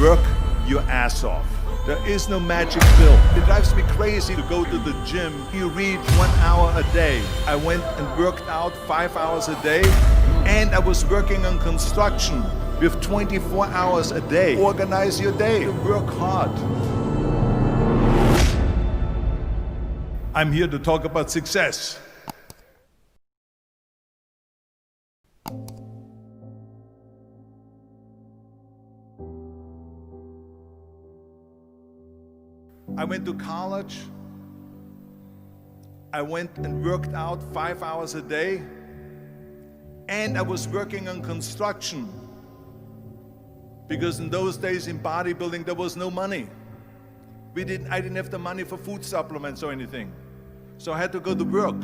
Work your ass off. There is no magic pill. It drives me crazy to go to the gym. You read 1 hour a day. I went and worked out 5 hours a day, and I was working on construction with 24 hours a day. Organize your day. Work hard. I'm here to talk about success. I went to college. I went and worked out 5 hours a day, and I was working on construction. Because in those days in bodybuilding, there was no money. I didn't have the money for food supplements or anything. So I had to go to work.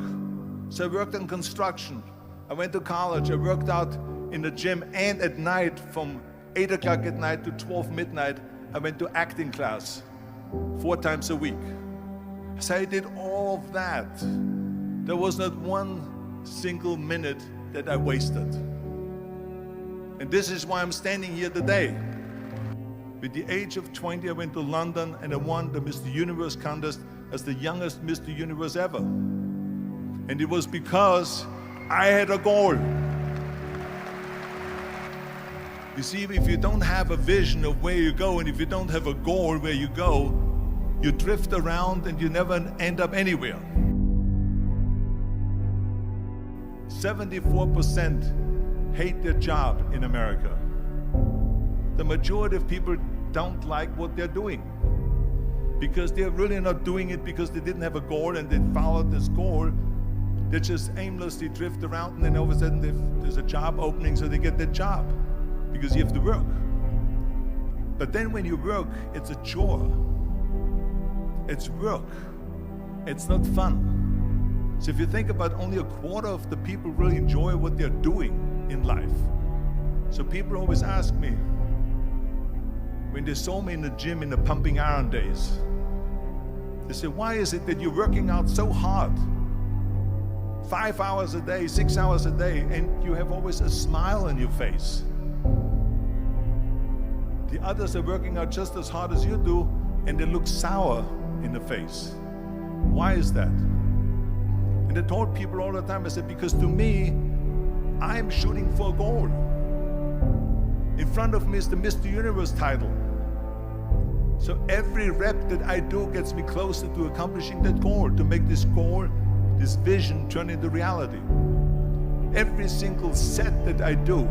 So I worked on construction. I went to college. I worked out in the gym, and at night, from 8 o'clock at night to 12 midnight, I went to acting class 4 times a week. So I did all of that. There was not one single minute that I wasted. And this is why I'm standing here today. With the age of 20, I went to London and I won the Mr. Universe contest as the youngest Mr. Universe ever. And it was because I had a goal. You see, if you don't have a vision of where you go, and if you don't have a goal where you go, you drift around and you never end up anywhere. 74% hate their job in America. The majority of people don't like what they're doing because they're really not doing it because they didn't have a goal and they followed this goal. They just aimlessly drift around, and then all of a sudden there's a job opening, so they get that job because you have to work. But then when you work, it's a chore. It's work. It's not fun. So if you think about, only a quarter of the people really enjoy what they're doing in life. So people always ask me, when they saw me in the gym in the pumping iron days, they say, why is it that you're working out so hard? 5 hours a day, 6 hours a day, and you have always a smile on your face. The others are working out just as hard as you do, and they look sour in the face. Why is that? And I told people all the time, I said, because to me, I'm shooting for a goal. In front of me is the Mr. Universe title. So every rep that I do gets me closer to accomplishing that goal, to make this goal, this vision, turn into reality. Every single set that I do,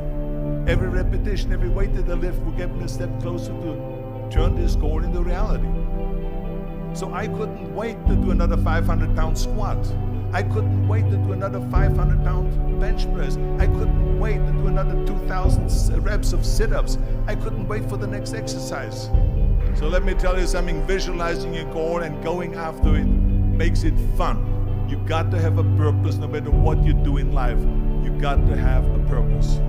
every repetition, every weight that I lift will get me a step closer to turn this goal into reality. So I couldn't wait to do another 500-pound squat. I couldn't wait to do another 500-pound bench press. I couldn't wait to do another 2,000 reps of sit-ups. I couldn't wait for the next exercise. So let me tell you something, visualizing your goal and going after it makes it fun. You got to have a purpose no matter what you do in life. You got to have a purpose.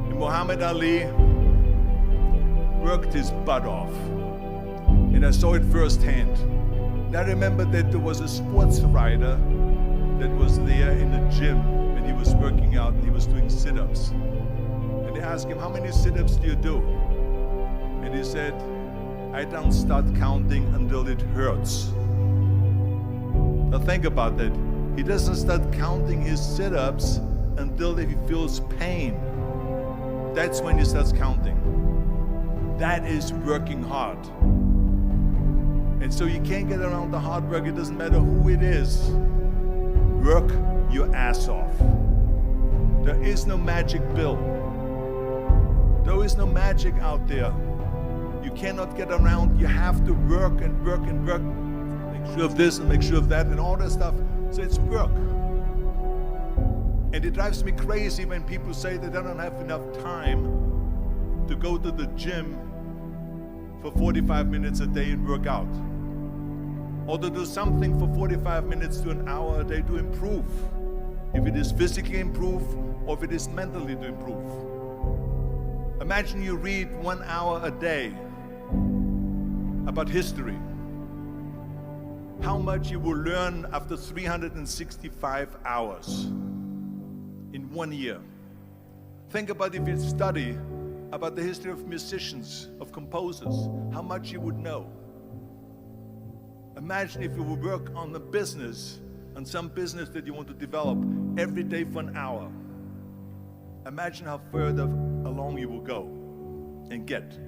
And Muhammad Ali worked his butt off. And I saw it firsthand. And I remember that there was a sports writer that was there in the gym when he was working out and he was doing sit-ups. And they asked him, how many sit-ups do you do? And he said, I don't start counting until it hurts. Now think about that. He doesn't start counting his sit-ups until he feels pain. That's when he starts counting. That is working hard. And so you can't get around the hard work. It doesn't matter who it is. Work your ass off. There is no magic pill. There is no magic out there. You cannot get around. You have to work and work and work. Make sure of this and make sure of that and all that stuff. So it's work. And it drives me crazy when people say that they don't have enough time to go to the gym for 45 minutes a day and work out. Or to do something for 45 minutes to an hour a day to improve. If it is physically improve or if it is mentally to improve. Imagine you read 1 hour a day about history. How much you will learn after 365 hours in 1 year. Think about if you study about the history of musicians, of composers, how much you would know. Imagine if you would work on the business, on some business that you want to develop every day for an hour. Imagine how further along you will go and get.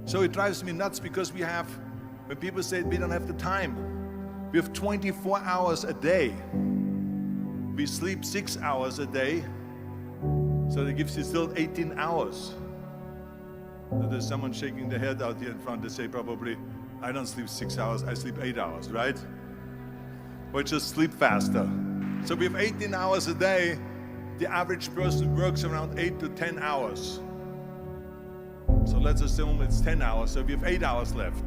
So it drives me nuts because when people say we don't have the time, we have 24 hours a day. We sleep 6 hours a day, so that gives you still 18 hours. So there's someone shaking their head out here in front. They say probably, I don't sleep 6 hours, I sleep 8 hours, right? Or just sleep faster. So we have 18 hours a day. The average person works around 8 to 10 hours. So let's assume it's 10 hours, so we have 8 hours left.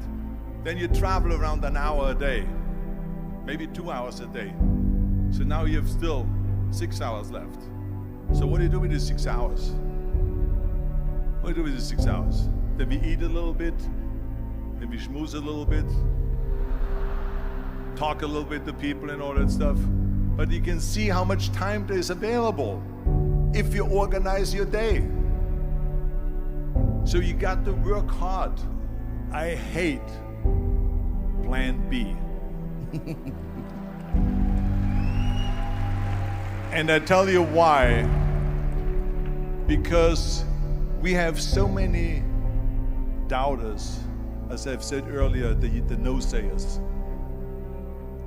Then you travel around an hour a day, maybe 2 hours a day. So now you have still 6 hours left. So what do you do with these 6 hours? What do you do with these 6 hours? Then we eat a little bit, then we schmooze a little bit, talk a little bit to people and all that stuff. But you can see how much time there is available if you organize your day. So you got to work hard. I hate plan B. And I tell you why. Because we have so many doubters, as I've said earlier, the no-sayers.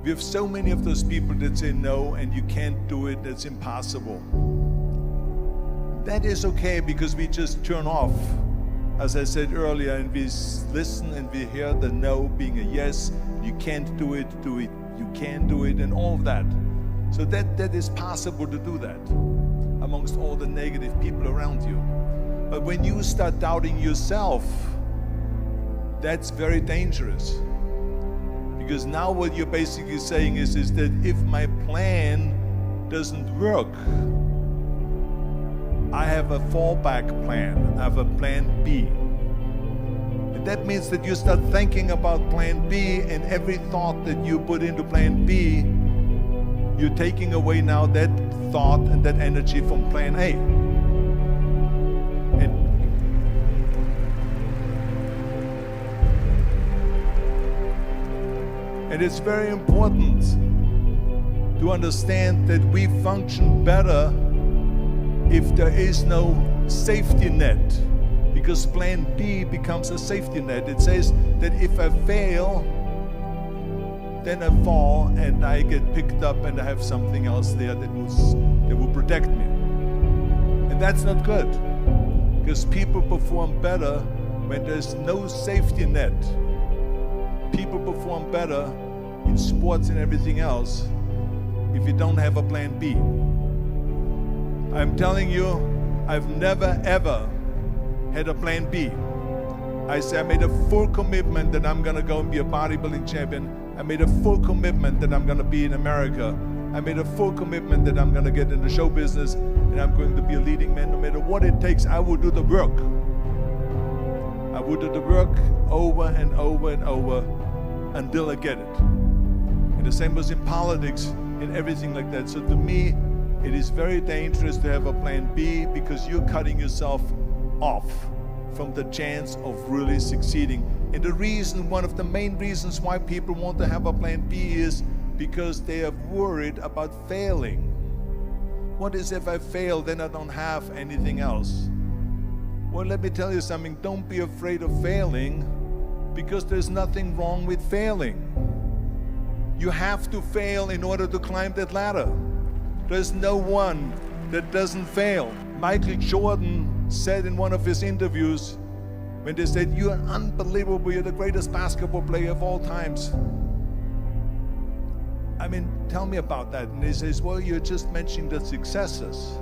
We have so many of those people that say no and you can't do it, that's impossible. That is okay because we just turn off, as I said earlier, and we listen and we hear the no being a yes. You can't do it, you can do it, and all of that. So that is possible to do that amongst all the negative people around you. But when you start doubting yourself, that's very dangerous. Because now what you're basically saying is that if my plan doesn't work, I have a fallback plan, I have a plan B. And that means that you start thinking about plan B, and every thought that you put into plan B, you're taking away now that thought and that energy from plan A. And it's very important to understand that we function better if there is no safety net, because plan B becomes a safety net. It says that if I fail, then I fall and I get picked up and I have something else there that will protect me. And that's not good, because people perform better when there's no safety net. People perform better in sports and everything else if you don't have a plan B. I'm telling you, I've never ever had a plan B. I made a full commitment that I'm gonna go and be a bodybuilding champion. I made a full commitment that I'm gonna be in America. I made a full commitment that I'm gonna get in the show business and I'm going to be a leading man. No matter what it takes, I will do the work. I will do the work over and over and over until I get it. And the same was in politics and everything like that. So to me, it is very dangerous to have a plan B, because you're cutting yourself off from the chance of really succeeding. And the reason, one of the main reasons why people want to have a plan B is because they are worried about failing. What is if I fail, then I don't have anything else? Well, let me tell you something, don't be afraid of failing, because there's nothing wrong with failing. You have to fail in order to climb that ladder. There's no one that doesn't fail. Michael Jordan said in one of his interviews, when they said, "You're unbelievable, you're the greatest basketball player of all times." I mean, tell me about that. And he says, well, you're just mentioning the successes.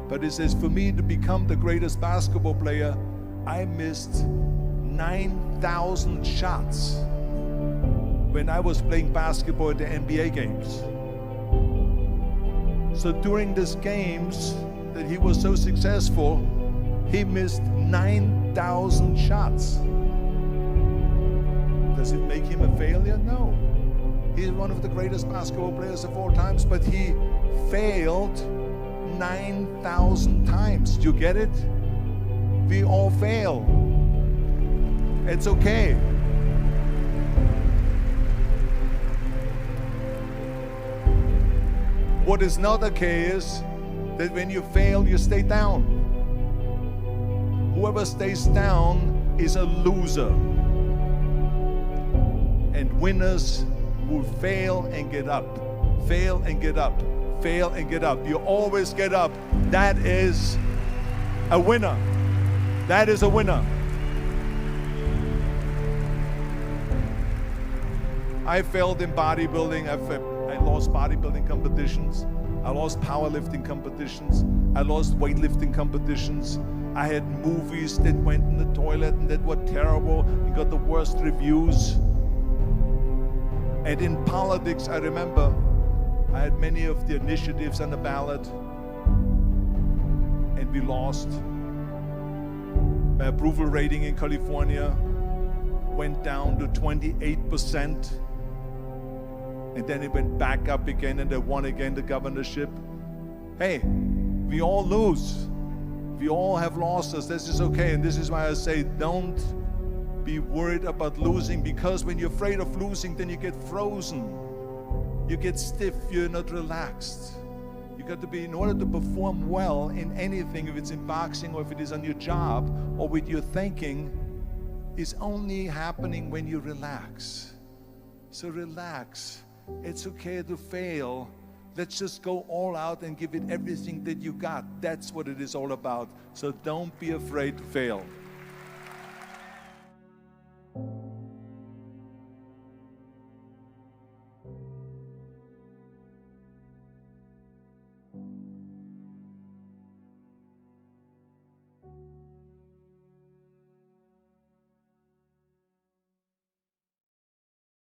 But he says, for me to become the greatest basketball player, I missed 9,000 shots when I was playing basketball at the NBA games. So during these games that he was so successful, he missed 9,000 shots. Does it make him a failure? No. He's one of the greatest basketball players of all times, but he failed 9,000 times. Do you get it? We all fail. It's okay. What is not okay is that when you fail, you stay down. Whoever stays down is a loser. And winners will fail and get up, fail and get up, fail and get up. You always get up. That is a winner. That is a winner. I failed in bodybuilding. I lost bodybuilding competitions. I lost powerlifting competitions. I lost weightlifting competitions. I had movies that went in the toilet and that were terrible and got the worst reviews. And in politics, I remember I had many of the initiatives on the ballot, and we lost. My approval rating in California went down to 28%, and then it went back up again, and I won again the governorship. Hey, we all lose. We all have losses. This is okay, and this is why I say don't be worried about losing, because when you're afraid of losing, then you get frozen. You get stiff, you're not relaxed. You got to be, in order to perform well in anything, if it's in boxing or if it is on your job or with your thinking, is only happening when you relax. So relax. It's okay to fail. Let's just go all out and give it everything that you got. That's what it is all about. So don't be afraid to fail.